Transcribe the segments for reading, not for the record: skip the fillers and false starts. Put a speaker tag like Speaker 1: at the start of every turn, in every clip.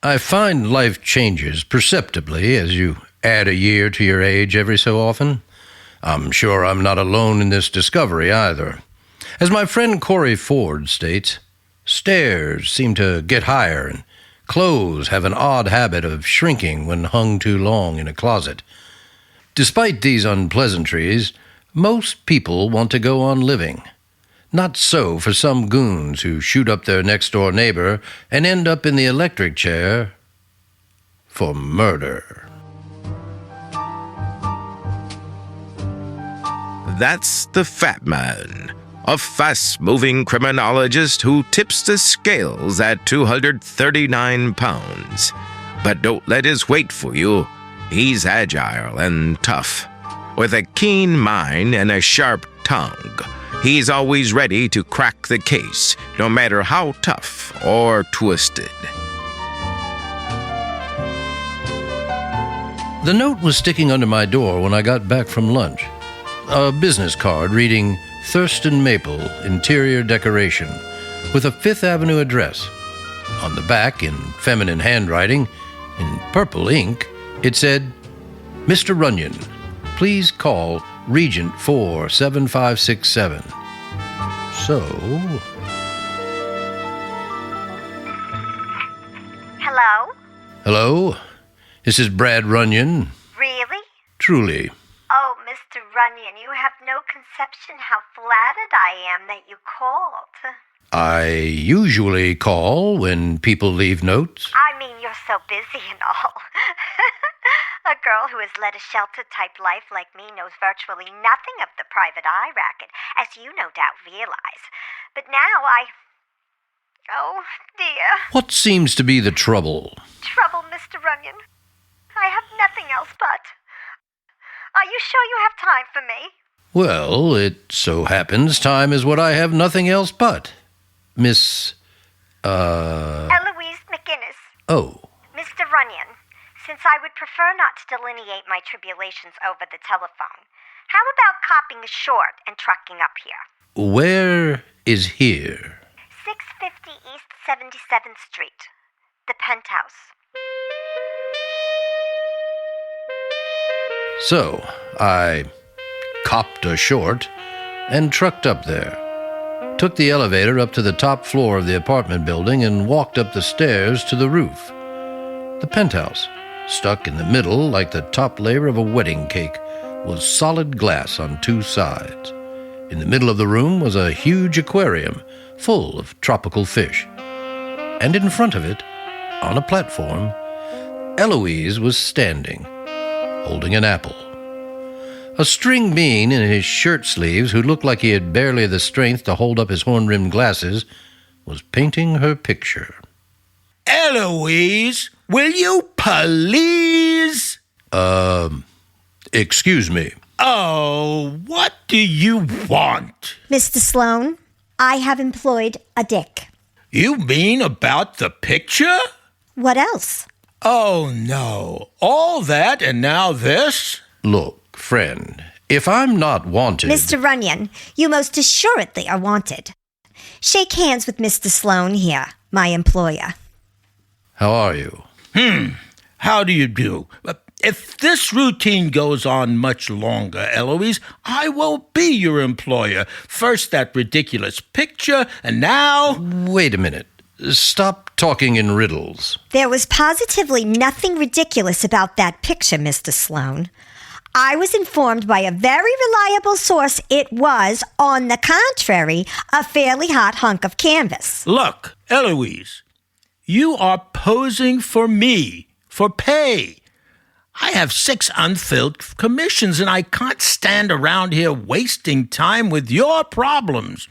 Speaker 1: I find life changes perceptibly as you add a year to your age every so often. I'm sure I'm not alone in this discovery either. As my friend Corey Ford states, stairs seem to get higher and clothes have an odd habit of shrinking when hung too long in a closet. Despite these unpleasantries, most people want to go on living. Not so for some goons who shoot up their next-door neighbor and end up in the electric chair for murder.
Speaker 2: That's the Fat Man, a fast-moving criminologist who tips the scales at 239 pounds. But don't let his weight fool you. He's agile and tough. With a keen mind and a sharp tongue, he's always ready to crack the case, no matter how tough or twisted.
Speaker 1: The note was sticking under my door when I got back from lunch. A business card reading Thurston Maple, interior decoration, with a Fifth Avenue address. On the back, in feminine handwriting, in purple ink, it said, Mr. Runyon, please call Regent 47567. So...
Speaker 3: Hello?
Speaker 1: Hello? This is Brad Runyon.
Speaker 3: Really?
Speaker 1: Truly.
Speaker 3: Oh, Mr. Runyon, you have no conception how flattered I am that you called.
Speaker 1: I usually call when people leave notes.
Speaker 3: I mean, you're so busy and all. A girl who has led a shelter-type life like me knows virtually nothing of the private eye racket, as you no doubt realize. But now Oh, dear.
Speaker 1: What seems to be the trouble?
Speaker 3: Trouble, Mr. Runyon. I have nothing else but... Are you sure you have time for me?
Speaker 1: Well, it so happens time is what I have nothing else but. Miss,
Speaker 3: Eloise McGinnis.
Speaker 1: Oh.
Speaker 3: Mr. Runyon, since I would prefer not to delineate my tribulations over the telephone, how about copping a short and trucking up here?
Speaker 1: Where is here?
Speaker 3: 650 East 77th Street. The penthouse.
Speaker 1: So, I copped a short and trucked up there. Took the elevator up to the top floor of the apartment building and walked up the stairs to the roof. The penthouse, stuck in the middle like the top layer of a wedding cake, was solid glass on two sides. In the middle of the room was a huge aquarium full of tropical fish. And in front of it, on a platform, Eloise was standing, holding an apple. A string bean in his shirt sleeves, who looked like he had barely the strength to hold up his horn-rimmed glasses, was painting her picture.
Speaker 4: Eloise, will you please?
Speaker 1: Excuse me.
Speaker 4: Oh, what do you want?
Speaker 3: Mr. Sloan, I have employed a dick.
Speaker 4: You mean about the picture?
Speaker 3: What else?
Speaker 4: Oh, no. All that and now this?
Speaker 1: Look, friend, if I'm not wanted...
Speaker 3: Mr. Runyon, you most assuredly are wanted. Shake hands with Mr. Sloan here, my employer.
Speaker 1: How are you?
Speaker 4: How do you do? If this routine goes on much longer, Eloise, I will be your employer. First that ridiculous picture, and now...
Speaker 1: Wait a minute. Stop talking in riddles.
Speaker 3: There was positively nothing ridiculous about that picture, Mr. Sloan. I was informed by a very reliable source it was, on the contrary, a fairly hot hunk of canvas.
Speaker 4: Look, Eloise, you are posing for me, for pay. I have 6 unfilled commissions, and I can't stand around here wasting time with your problems.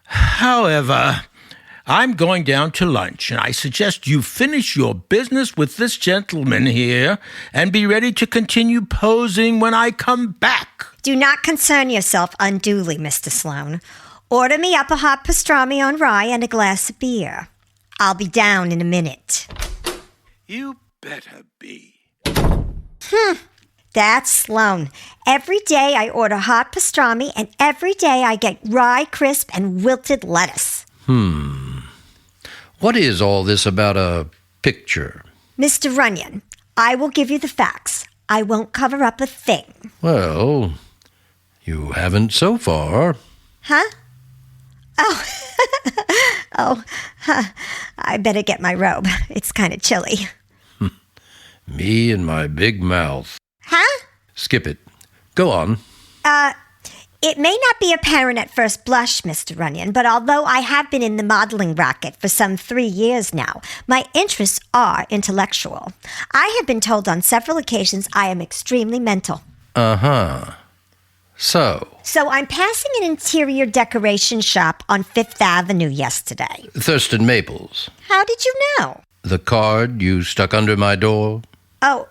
Speaker 4: However, I'm going down to lunch, and I suggest you finish your business with this gentleman here and be ready to continue posing when I come back.
Speaker 3: Do not concern yourself unduly, Mr. Sloan. Order me up a hot pastrami on rye and a glass of beer. I'll be down in a minute.
Speaker 4: You better be.
Speaker 3: That's Sloan. Every day I order hot pastrami, and every day I get rye crisp and wilted lettuce.
Speaker 1: What is all this about a picture?
Speaker 3: Mr. Runyon, I will give you the facts. I won't cover up a thing.
Speaker 1: Well, you haven't so far.
Speaker 3: Huh? Oh. I better get my robe. It's kind of chilly.
Speaker 1: Me and my big mouth.
Speaker 3: Huh?
Speaker 1: Skip it. Go on.
Speaker 3: It may not be apparent at first blush, Mr. Runyon, but although I have been in the modeling racket for some 3 years now, my interests are intellectual. I have been told on several occasions I am extremely mental.
Speaker 1: Uh-huh. So
Speaker 3: I'm passing an interior decoration shop on Fifth Avenue yesterday.
Speaker 1: Thurston Maples.
Speaker 3: How did you know?
Speaker 1: The card you stuck under my door?
Speaker 3: Oh,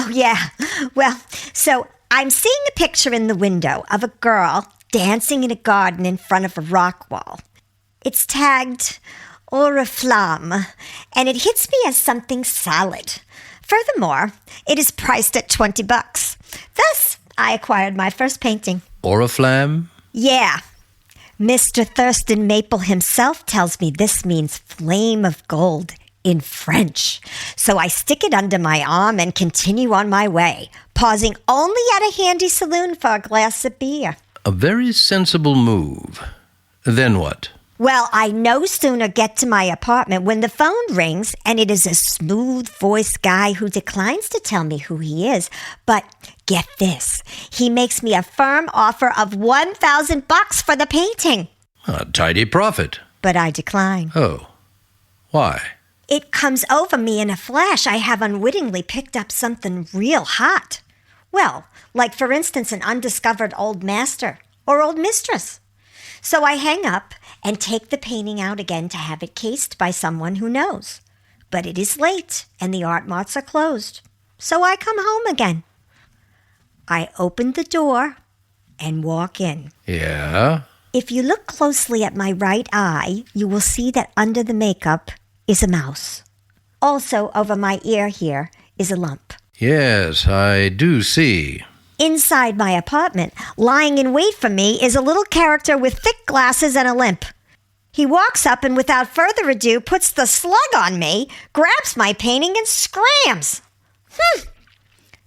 Speaker 3: yeah. Well, so I'm seeing a picture in the window of a girl dancing in a garden in front of a rock wall. It's tagged Oriflamme, and it hits me as something solid. Furthermore, it is priced at $20. Thus, I acquired my first painting.
Speaker 1: Oriflamme?
Speaker 3: Yeah. Mr. Thurston Maple himself tells me this means flame of gold in French. So I stick it under my arm and continue on my way, pausing only at a handy saloon for a glass of beer.
Speaker 1: A very sensible move. Then what?
Speaker 3: Well, I no sooner get to my apartment when the phone rings, and it is a smooth-voiced guy who declines to tell me who he is. But get this, he makes me a firm offer of $1,000 for the painting.
Speaker 1: A tidy profit.
Speaker 3: But I decline.
Speaker 1: Oh. Why?
Speaker 3: It comes over me in a flash. I have unwittingly picked up something real hot. Well, like for instance, an undiscovered old master or old mistress. So I hang up and take the painting out again to have it cased by someone who knows. But it is late and the art marts are closed. So I come home again. I open the door and walk in.
Speaker 1: Yeah?
Speaker 3: If you look closely at my right eye, you will see that under the makeup is a mouse. Also, over my ear here is a lump.
Speaker 1: Yes, I do see.
Speaker 3: Inside my apartment, lying in wait for me, is a little character with thick glasses and a limp. He walks up and without further ado puts the slug on me, grabs my painting and scrams.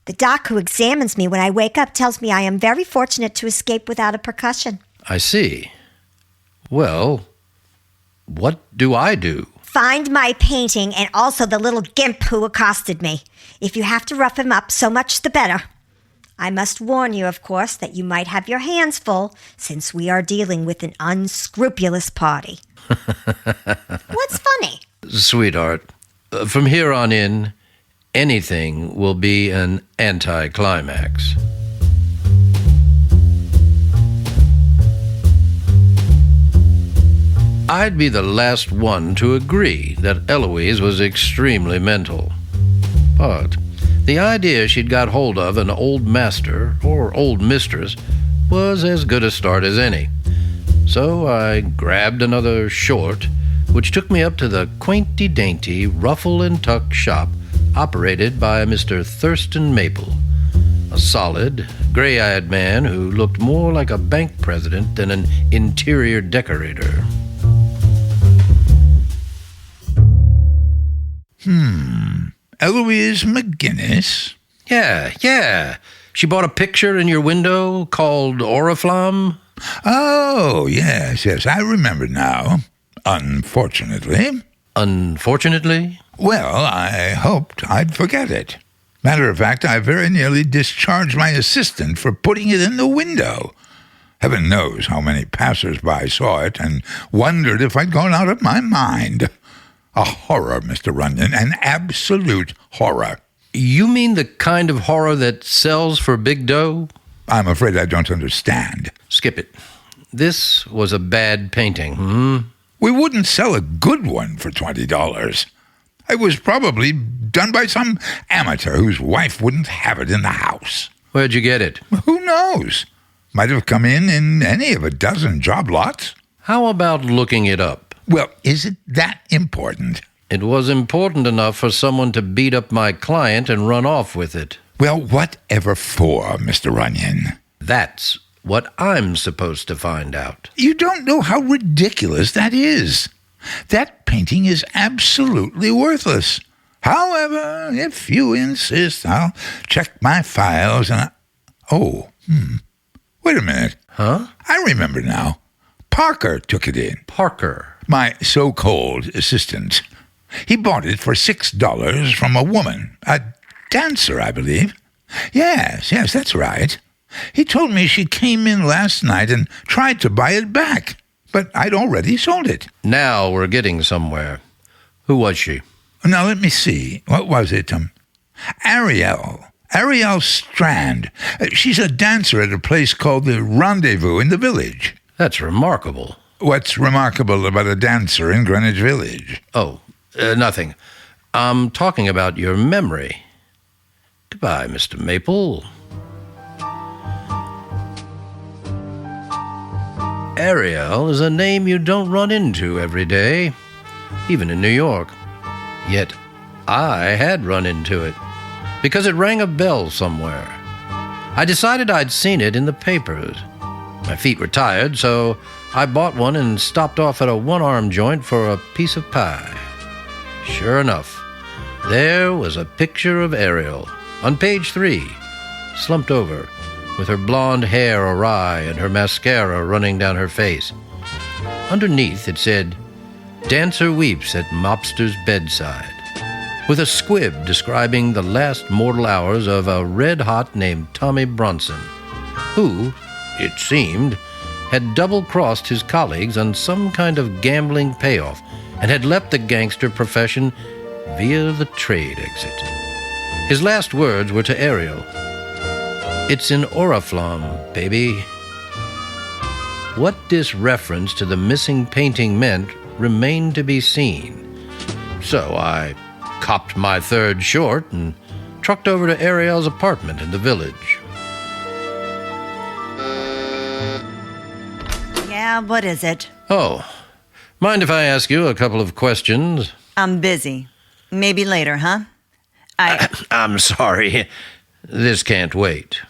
Speaker 3: The doc who examines me when I wake up tells me I am very fortunate to escape without a percussion.
Speaker 1: I see. Well, what do I do?
Speaker 3: Find my painting and also the little gimp who accosted me. If you have to rough him up, so much the better. I must warn you, of course, that you might have your hands full since we are dealing with an unscrupulous party. What's funny?
Speaker 1: Sweetheart, from here on in, anything will be an anticlimax. I'd be the last one to agree that Eloise was extremely mental. But the idea she'd got hold of an old master or old mistress was as good a start as any. So I grabbed another short, which took me up to the quainty-dainty ruffle and tuck shop operated by Mr. Thurston Maple, a solid, gray-eyed man who looked more like a bank president than an interior decorator.
Speaker 5: Eloise McGinnis?
Speaker 1: Yeah. She bought a picture in your window called Oriflamme?
Speaker 5: Oh, yes, I remember now. Unfortunately.
Speaker 1: Unfortunately?
Speaker 5: Well, I hoped I'd forget it. Matter of fact, I very nearly discharged my assistant for putting it in the window. Heaven knows how many passers-by saw it and wondered if I'd gone out of my mind. A horror, Mr. Runyon, an absolute horror.
Speaker 1: You mean the kind of horror that sells for big dough?
Speaker 5: I'm afraid I don't understand.
Speaker 1: Skip it. This was a bad painting,
Speaker 5: We wouldn't sell a good one for $20. It was probably done by some amateur whose wife wouldn't have it in the house.
Speaker 1: Where'd you get it?
Speaker 5: Who knows? Might have come in any of a dozen job lots.
Speaker 1: How about looking it up?
Speaker 5: Well, is it that important?
Speaker 1: It was important enough for someone to beat up my client and run off with it.
Speaker 5: Well, whatever for, Mr. Runyon?
Speaker 1: That's what I'm supposed to find out.
Speaker 5: You don't know how ridiculous that is. That painting is absolutely worthless. However, if you insist, I'll check my files and Wait a minute.
Speaker 1: Huh?
Speaker 5: I remember now. Parker took it in.
Speaker 1: Parker.
Speaker 5: My so-called assistant. He bought it for $6 from a woman. A dancer, I believe. Yes, that's right. He told me she came in last night and tried to buy it back, but I'd already sold it.
Speaker 1: Now we're getting somewhere. Who was she?
Speaker 5: Now, let me see. What was it? Ariel Strand. She's a dancer at a place called the Rendezvous in the village.
Speaker 1: That's remarkable.
Speaker 5: What's remarkable about a dancer in Greenwich Village?
Speaker 1: Oh, nothing. I'm talking about your memory. Goodbye, Mr. Maple. Ariel is a name you don't run into every day, even in New York. Yet I had run into it, because it rang a bell somewhere. I decided I'd seen it in the papers. My feet were tired, so I bought one and stopped off at a one-arm joint for a piece of pie. Sure enough, there was a picture of Ariel on page 3, slumped over, with her blonde hair awry and her mascara running down her face. Underneath it said, "Dancer weeps at mobster's bedside," with a squib describing the last mortal hours of a red-hot named Tommy Bronson, who, it seemed, had double-crossed his colleagues on some kind of gambling payoff and had left the gangster profession via the trade exit. His last words were to Ariel, "It's an oriflamme, baby." What this reference to the missing painting meant remained to be seen. So I copped my third short and trucked over to Ariel's apartment in the village.
Speaker 6: Yeah, what is it?
Speaker 1: Oh, mind if I ask you a couple of questions?
Speaker 6: I'm busy. Maybe later, huh?
Speaker 1: I'm sorry. This can't wait.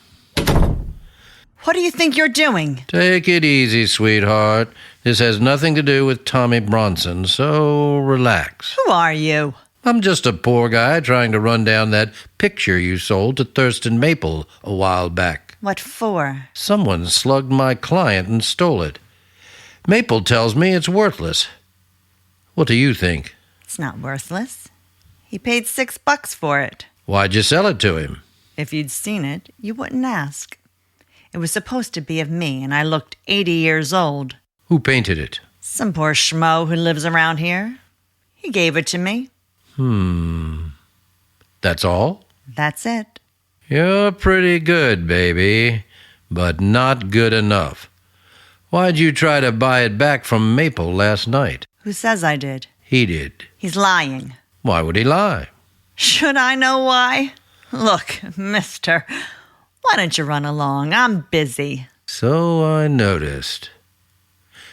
Speaker 6: What do you think you're doing?
Speaker 1: Take it easy, sweetheart. This has nothing to do with Tommy Bronson, so relax.
Speaker 6: Who are you?
Speaker 1: I'm just a poor guy trying to run down that picture you sold to Thurston Maple a while back.
Speaker 6: What for?
Speaker 1: Someone slugged my client and stole it. Maple tells me it's worthless. What do you think?
Speaker 6: It's not worthless. He paid $6 for it.
Speaker 1: Why'd you sell it to him?
Speaker 6: If you'd seen it, you wouldn't ask. It was supposed to be of me, and I looked 80 years old.
Speaker 1: Who painted it?
Speaker 6: Some poor schmo who lives around here. He gave it to me.
Speaker 1: That's all?
Speaker 6: That's it.
Speaker 1: You're pretty good, baby, but not good enough. Why'd you try to buy it back from Maple last night?
Speaker 6: Who says I did?
Speaker 1: He did.
Speaker 6: He's lying.
Speaker 1: Why would he lie?
Speaker 6: Should I know why? Look, mister, why don't you run along? I'm busy.
Speaker 1: So I noticed.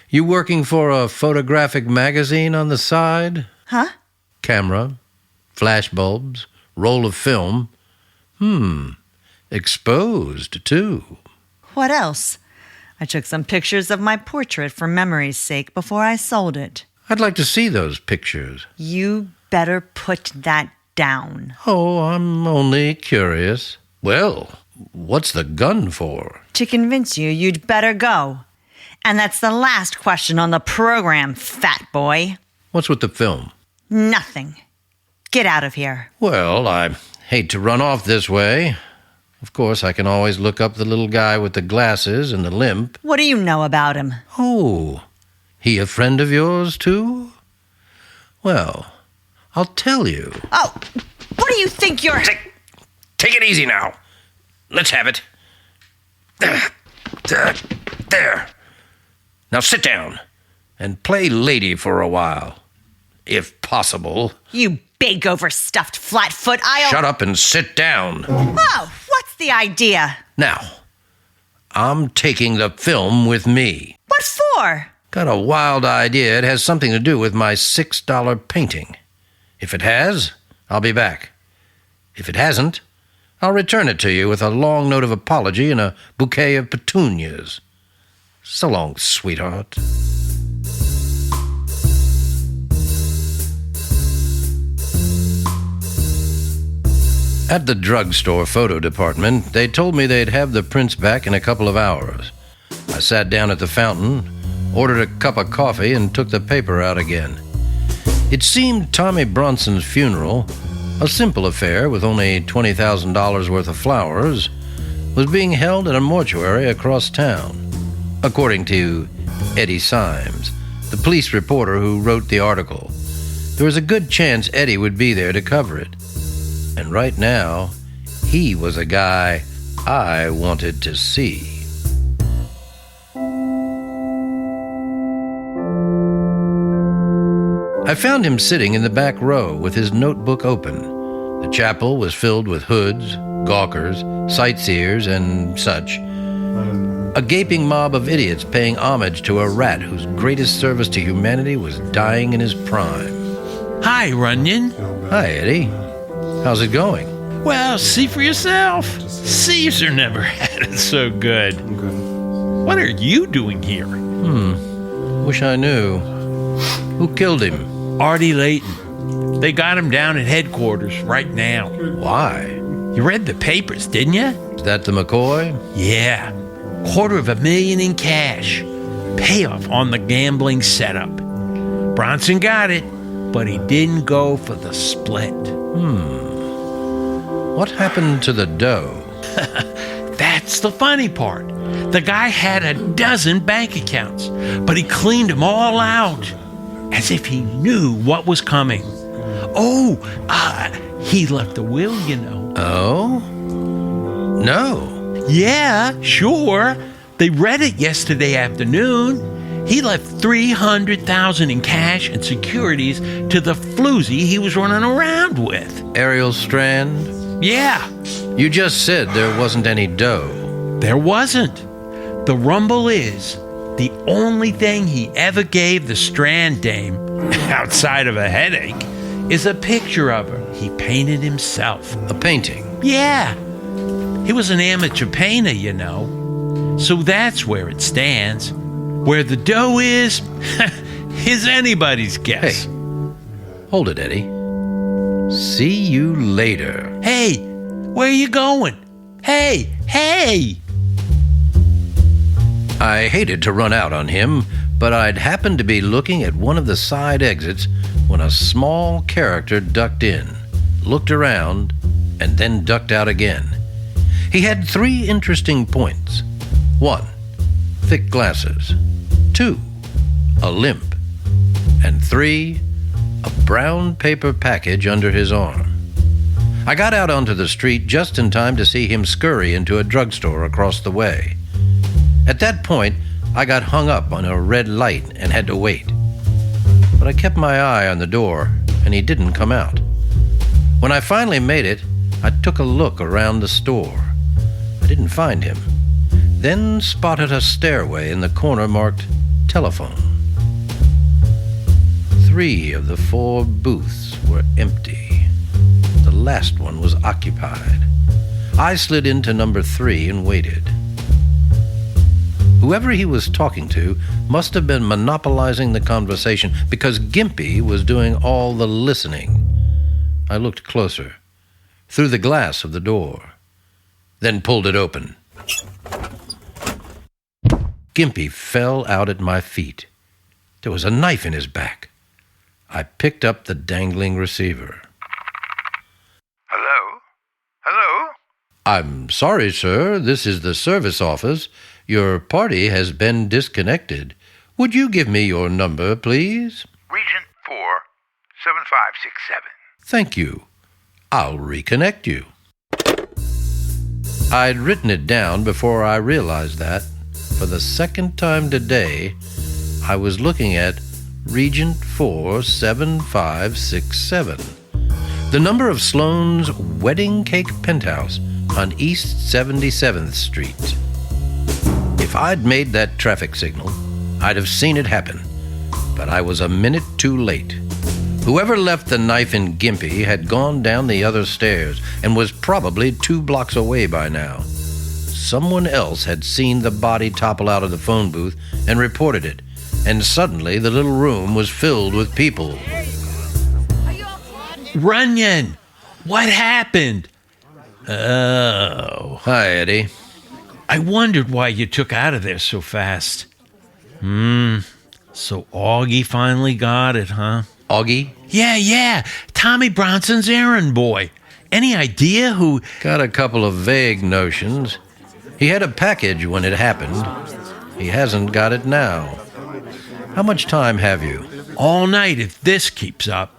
Speaker 1: You working for a photographic magazine on the side?
Speaker 6: Huh?
Speaker 1: Camera, flash bulbs, roll of film. Exposed, too.
Speaker 6: What else? I took some pictures of my portrait for memory's sake before I sold it.
Speaker 1: I'd like to see those pictures.
Speaker 6: You better put that down.
Speaker 1: Oh, I'm only curious. Well, what's the gun for?
Speaker 6: To convince you, you'd better go. And that's the last question on the program, fat boy.
Speaker 1: What's with the film?
Speaker 6: Nothing. Get out of here.
Speaker 1: Well, I hate to run off this way. Of course, I can always look up the little guy with the glasses and the limp.
Speaker 6: What do you know about him?
Speaker 1: Oh, he a friend of yours, too? Well, I'll tell you.
Speaker 6: Oh, what do you think you're...
Speaker 1: Take it easy now. Let's have it. There. Now sit down and play lady for a while, if possible.
Speaker 6: You big overstuffed flatfoot,
Speaker 1: Shut up and sit down.
Speaker 6: Oh, what's the idea?
Speaker 1: Now, I'm taking the film with me.
Speaker 6: What for?
Speaker 1: Got a wild idea it has something to do with my $6 painting. If it has, I'll be back. If it hasn't, I'll return it to you with a long note of apology and a bouquet of petunias. So long, sweetheart. At the drugstore photo department, they told me they'd have the prints back in a couple of hours. I sat down at the fountain, ordered a cup of coffee, and took the paper out again. It seemed Tommy Bronson's funeral, a simple affair with only $20,000 worth of flowers, was being held at a mortuary across town. According to Eddie Symes, the police reporter who wrote the article, there was a good chance Eddie would be there to cover it. And right now, he was a guy I wanted to see. I found him sitting in the back row with his notebook open. The chapel was filled with hoods, gawkers, sightseers, and such. A gaping mob of idiots paying homage to a rat whose greatest service to humanity was dying in his prime.
Speaker 7: Hi, Runyon.
Speaker 1: Hi, Eddie. How's it going?
Speaker 7: Well, see for yourself. Caesar never had it so good. What are you doing here?
Speaker 1: Wish I knew. Who killed him?
Speaker 7: Artie Layton. They got him down at headquarters right now.
Speaker 1: Why?
Speaker 7: You read the papers, didn't you?
Speaker 1: Is that the McCoy?
Speaker 7: Yeah. $250,000 in cash. Payoff on the gambling setup. Bronson got it, but he didn't go for the split.
Speaker 1: What happened to the dough?
Speaker 7: That's the funny part. The guy had a dozen bank accounts, but he cleaned them all out, as if he knew what was coming. He left a will, you know.
Speaker 1: Oh? No.
Speaker 7: Yeah, sure. They read it yesterday afternoon. He left $300,000 in cash and securities to the floozy he was running around with.
Speaker 1: Ariel Strand?
Speaker 7: Yeah,
Speaker 1: You just said there wasn't any dough.
Speaker 7: there wasn't. The rumble is, the only thing he ever gave the Strand dame, outside of a headache, is a picture of her he painted himself.
Speaker 1: A painting.
Speaker 7: Yeah, he was an amateur painter, you know. So that's where it stands. Where the dough is anybody's guess.
Speaker 1: Hey, hold it, Eddie. See you later.
Speaker 7: Hey, where you going? Hey!
Speaker 1: I hated to run out on him, but I'd happened to be looking at one of the side exits when a small character ducked in, looked around, and then ducked out again. He had 3 interesting points. 1, thick glasses. 2, a limp. And 3, a brown paper package under his arm. I got out onto the street just in time to see him scurry into a drugstore across the way. At that point, I got hung up on a red light and had to wait. But I kept my eye on the door, and he didn't come out. When I finally made it, I took a look around the store. I didn't find him. Then spotted a stairway in the corner marked telephone. 3 of the 4 booths were empty. The last one was occupied. I slid into number 3 and waited. Whoever he was talking to must have been monopolizing the conversation because Gimpy was doing all the listening. I looked closer, through the glass of the door, then pulled it open. Gimpy fell out at my feet. There was a knife in his back. I picked up the dangling receiver.
Speaker 5: Hello? Hello?
Speaker 1: I'm sorry, sir. This is the service office. Your party has been disconnected. Would you give me your number, please?
Speaker 5: Regent 4, 7567.
Speaker 1: Thank you. I'll reconnect you. I'd written it down before I realized that, for the second time today, I was looking at Regent 4, 7567. The number of Sloane's wedding cake penthouse on East 77th Street. If I'd made that traffic signal, I'd have seen it happen. But I was a minute too late. Whoever left the knife in Gimpy had gone down the other stairs and was probably 2 blocks away by now. Someone else had seen the body topple out of the phone booth and reported it, and suddenly the little room was filled with people.
Speaker 7: Runyon, what happened? Oh.
Speaker 1: Hi, Eddie.
Speaker 7: I wondered why you took out of there so fast. So Augie finally got it, huh?
Speaker 1: Augie?
Speaker 7: Yeah. Tommy Bronson's errand boy. Any idea who...
Speaker 1: Got a couple of vague notions. He had a package when it happened. He hasn't got it now. How much time have you?
Speaker 7: All night if this keeps up.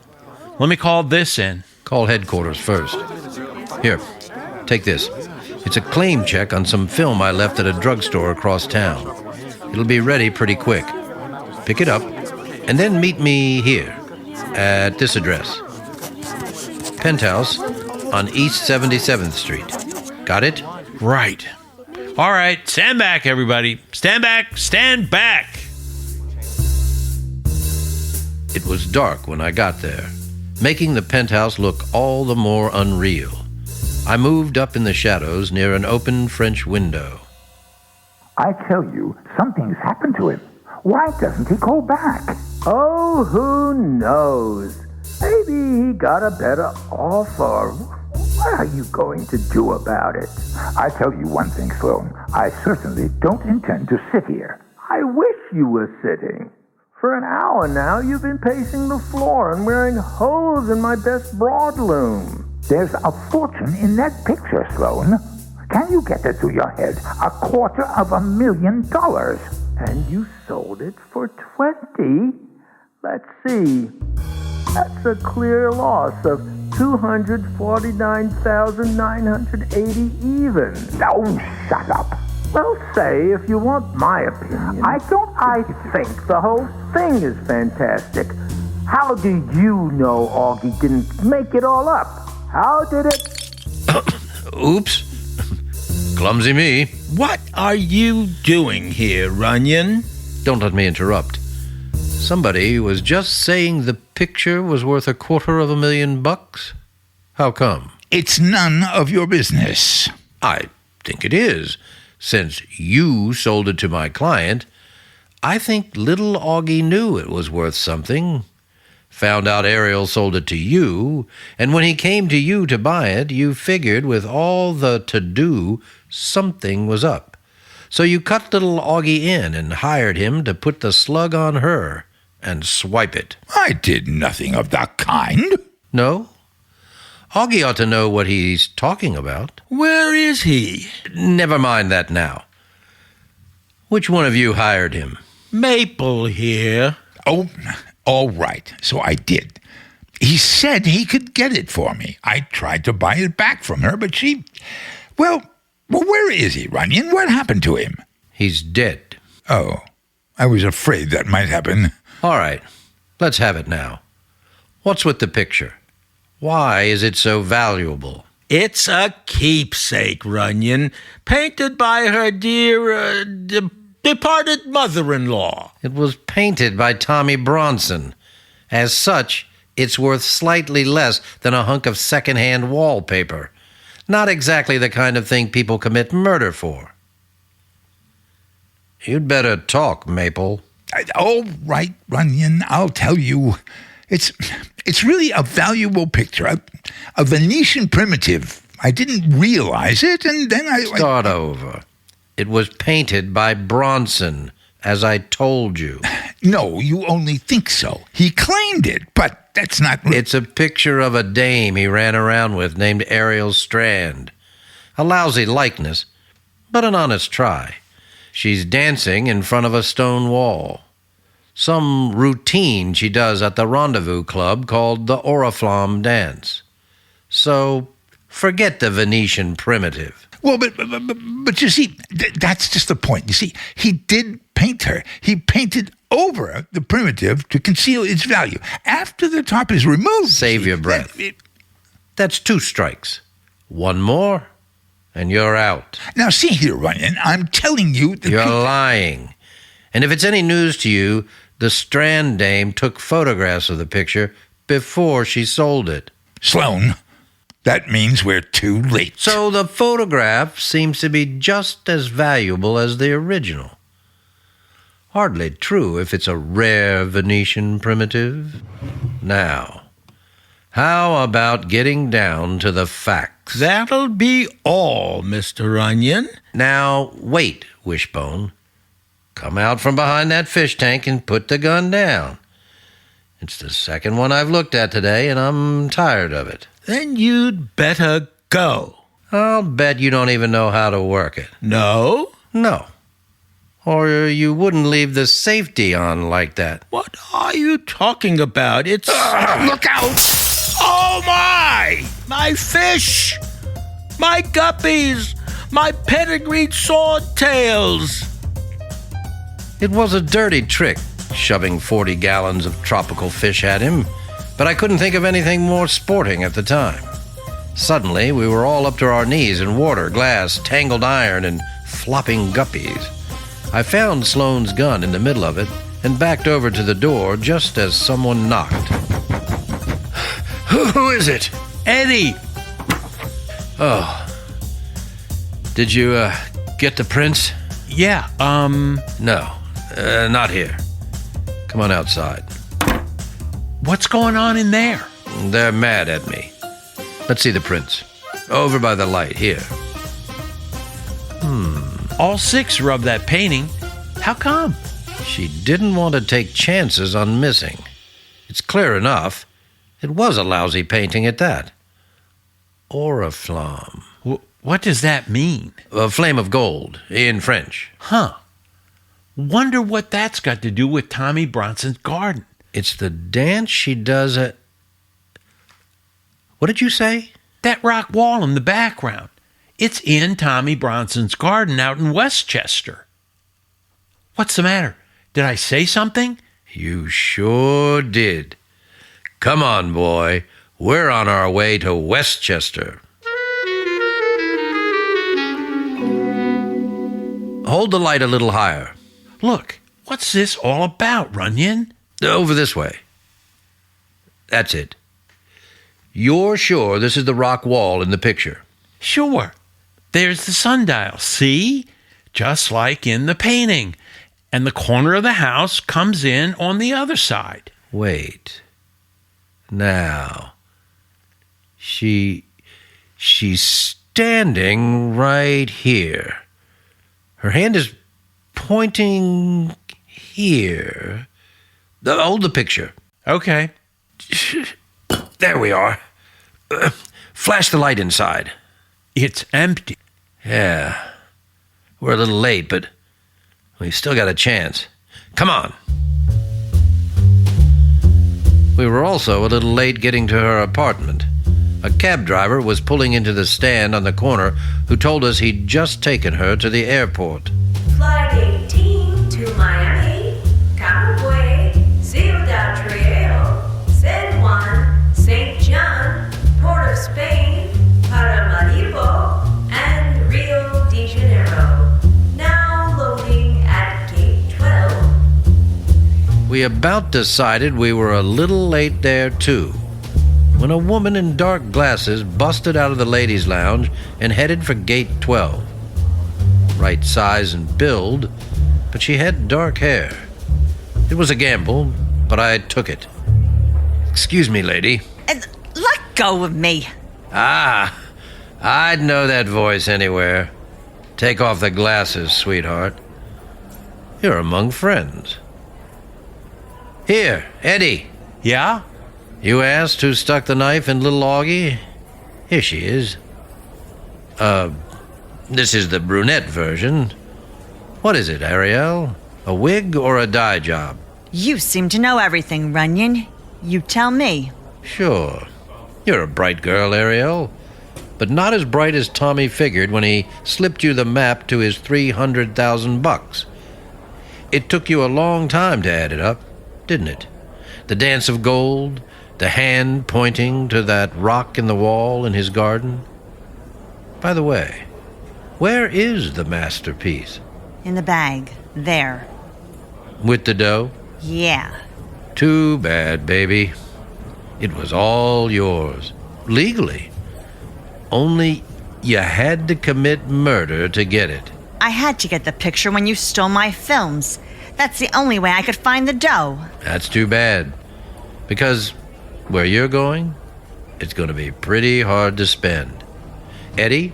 Speaker 7: Let me call this in.
Speaker 1: Call headquarters first. Here, take this. It's a claim check on some film I left at a drugstore across town. It'll be ready pretty quick. Pick it up, and then meet me here, at this address. Penthouse on East 77th Street. Got it?
Speaker 7: Right. All right, stand back, everybody. Stand back, stand back.
Speaker 1: It was dark when I got there, making the penthouse look all the more unreal. I moved up in the shadows near an open French window.
Speaker 8: I tell you, something's happened to him. Why doesn't he go back?
Speaker 9: Oh, who knows? Maybe he got a better offer. What are you going to do about it?
Speaker 8: I tell you one thing, Sloan. I certainly don't intend to sit here.
Speaker 9: I wish you were sitting. For an hour now, you've been pacing the floor and wearing holes in my best broadloom.
Speaker 8: There's a fortune in that picture, Sloan. Can you get it through your head? $250,000.
Speaker 9: And you sold it for 20. Let's see. That's a clear loss of $249,980 even.
Speaker 8: Oh, shut up.
Speaker 9: Well, say, if you want my opinion, I think the whole thing is fantastic. How do you know Augie didn't make it all up? How did it...
Speaker 1: Oops. Clumsy me.
Speaker 4: What are you doing here, Runyon?
Speaker 1: Don't let me interrupt. Somebody was just saying the picture was worth $250,000. How come?
Speaker 5: It's none of your business.
Speaker 1: I think it is. Since you sold it to my client, I think little Augie knew it was worth something. Found out Ariel sold it to you, and when he came to you to buy it, you figured with all the to-do, something was up. So you cut little Augie in and hired him to put the slug on her and swipe it.
Speaker 5: I did nothing of the kind.
Speaker 1: No? Augie ought to know what he's talking about.
Speaker 4: Where is he?
Speaker 1: Never mind that now. Which one of you hired him?
Speaker 4: Maple here.
Speaker 5: Oh, all right. So I did. He said he could get it for me. I tried to buy it back from her, but she... Well, where is he, Runyon? What happened to him?
Speaker 1: He's dead.
Speaker 5: Oh, I was afraid that might happen.
Speaker 1: All right, let's have it now. What's with the picture? Why is it so valuable?
Speaker 4: It's a keepsake, Runyon, painted by her dear, departed mother-in-law.
Speaker 1: It was painted by Tommy Bronson. As such, it's worth slightly less than a hunk of second-hand wallpaper. Not exactly the kind of thing people commit murder for. You'd better talk, Maple.
Speaker 5: All right, Runyon, I'll tell you. It's really a valuable picture, a Venetian primitive. I didn't realize it, and then
Speaker 1: Start over. It was painted by Bronson, as I told you.
Speaker 5: No, you only think so. He claimed it, but that's not...
Speaker 1: It's a picture of a dame he ran around with named Ariel Strand. A lousy likeness, but an honest try. She's dancing in front of a stone wall. Some routine she does at the Rendezvous Club called the Oriflamme dance. So, forget the Venetian primitive.
Speaker 5: Well, but you see, that's just the point. You see, he did paint her. He painted over the primitive to conceal its value. After the top is removed...
Speaker 1: Save your breath. That's 2 strikes. One more, and you're out.
Speaker 5: Now, see here, Runyon, I'm telling you...
Speaker 1: You're lying. And if it's any news to you, the Strand dame took photographs of the picture before she sold it.
Speaker 5: Sloan, that means we're too late.
Speaker 1: So the photograph seems to be just as valuable as the original. Hardly true if it's a rare Venetian primitive. Now, how about getting down to the facts?
Speaker 4: That'll be all, Mr. Runyon.
Speaker 1: Now, wait, Wishbone. Come out from behind that fish tank and put the gun down. It's the second one I've looked at today, and I'm tired of it.
Speaker 4: Then you'd better go.
Speaker 1: I'll bet you don't even know how to work it.
Speaker 4: No?
Speaker 1: No. Or you wouldn't leave the safety on like that.
Speaker 4: What are you talking about? It's...
Speaker 1: Look out!
Speaker 4: Oh, my! My fish! My guppies! My pedigreed swordtails!
Speaker 1: It was a dirty trick, shoving 40 gallons of tropical fish at him, but I couldn't think of anything more sporting at the time. Suddenly, we were all up to our knees in water, glass, tangled iron, and flopping guppies. I found Sloane's gun in the middle of it and backed over to the door just as someone knocked. Who is it?
Speaker 7: Eddie!
Speaker 1: Oh. Did you, get the prince?
Speaker 7: Yeah,
Speaker 1: No, not here. Come on outside.
Speaker 7: what's going on in there?
Speaker 1: They're mad at me. Let's see the prints. Over by the light, here.
Speaker 7: All six are of that painting. How come?
Speaker 1: She didn't want to take chances on missing. It's clear enough. It was a lousy painting at that. Oriflamme.
Speaker 7: What does that mean?
Speaker 1: A flame of gold, in French.
Speaker 7: Huh. Wonder what that's got to do with Tommy Bronson's garden.
Speaker 1: It's the dance she does at... What did you say?
Speaker 7: That rock wall in the background. It's in Tommy Bronson's garden out in Westchester. What's the matter? Did I say something?
Speaker 1: You sure did. Come on, boy. We're on our way to Westchester. Hold the light a little higher.
Speaker 7: Look, what's this all about, Runyon?
Speaker 1: Over this way. That's it. You're sure this is the rock wall in the picture?
Speaker 7: Sure. There's the sundial, see? Just like in the painting. And the corner of the house comes in on the other side.
Speaker 1: Wait. Now. She's standing right here. Her hand is pointing here. Hold the picture.
Speaker 7: Okay.
Speaker 1: There we are. Flash the light inside.
Speaker 7: It's empty.
Speaker 1: Yeah. We're a little late, but we've still got a chance. Come on. We were also a little late getting to her apartment. A cab driver was pulling into the stand on the corner who told us he'd just taken her to the airport.
Speaker 10: Flight 18 to Miami, Camagüey, Ciudad Real, San Juan, St. John, Port of Spain, Paramaribo, and Rio de Janeiro. Now loading at gate 12.
Speaker 1: We about decided we were a little late there, too, when a woman in dark glasses busted out of the ladies' lounge and headed for gate 12. Right size and build, but she had dark hair. It was a gamble, but I took it. Excuse me, lady.
Speaker 6: Let go of me.
Speaker 1: Ah, I'd know that voice anywhere. Take off the glasses, sweetheart. You're among friends. Here, Eddie.
Speaker 7: Yeah?
Speaker 1: You asked who stuck the knife in little Augie? Here she is. This is the brunette version. What is it, Ariel? A wig or a dye job?
Speaker 6: You seem to know everything, Runyon. You tell me.
Speaker 1: Sure. You're a bright girl, Ariel. But not as bright as Tommy figured when he slipped you the map to his $300,000. It took you a long time to add it up, didn't it? The dance of gold, the hand pointing to that rock in the wall in his garden. By the way, where is the masterpiece?
Speaker 6: In the bag. There.
Speaker 1: With the dough?
Speaker 6: Yeah.
Speaker 1: Too bad, baby. It was all yours. Legally. Only you had to commit murder to get it.
Speaker 6: I had to get the picture when you stole my films. That's the only way I could find the dough.
Speaker 1: That's too bad. Because where you're going, it's going to be pretty hard to spend. Eddie,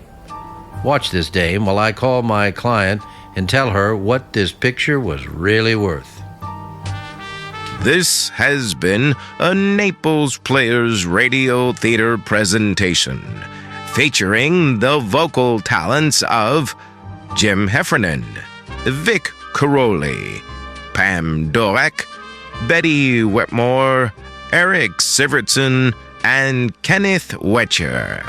Speaker 1: watch this dame while I call my client and tell her what this picture was really worth.
Speaker 2: This has been a Naples Players Radio Theater presentation featuring the vocal talents of Jim Heffernan, Vic Caroli, Pam Dorek, Betty Wetmore, Eric Sivertson, and Kenneth Wetcher.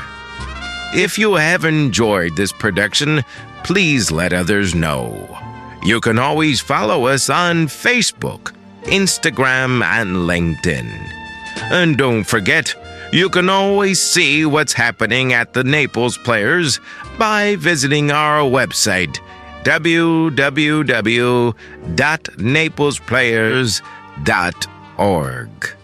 Speaker 2: If you have enjoyed this production, please let others know. You can always follow us on Facebook, Instagram, and LinkedIn. And don't forget, you can always see what's happening at the Naples Players by visiting our website, www.naplesplayers.org.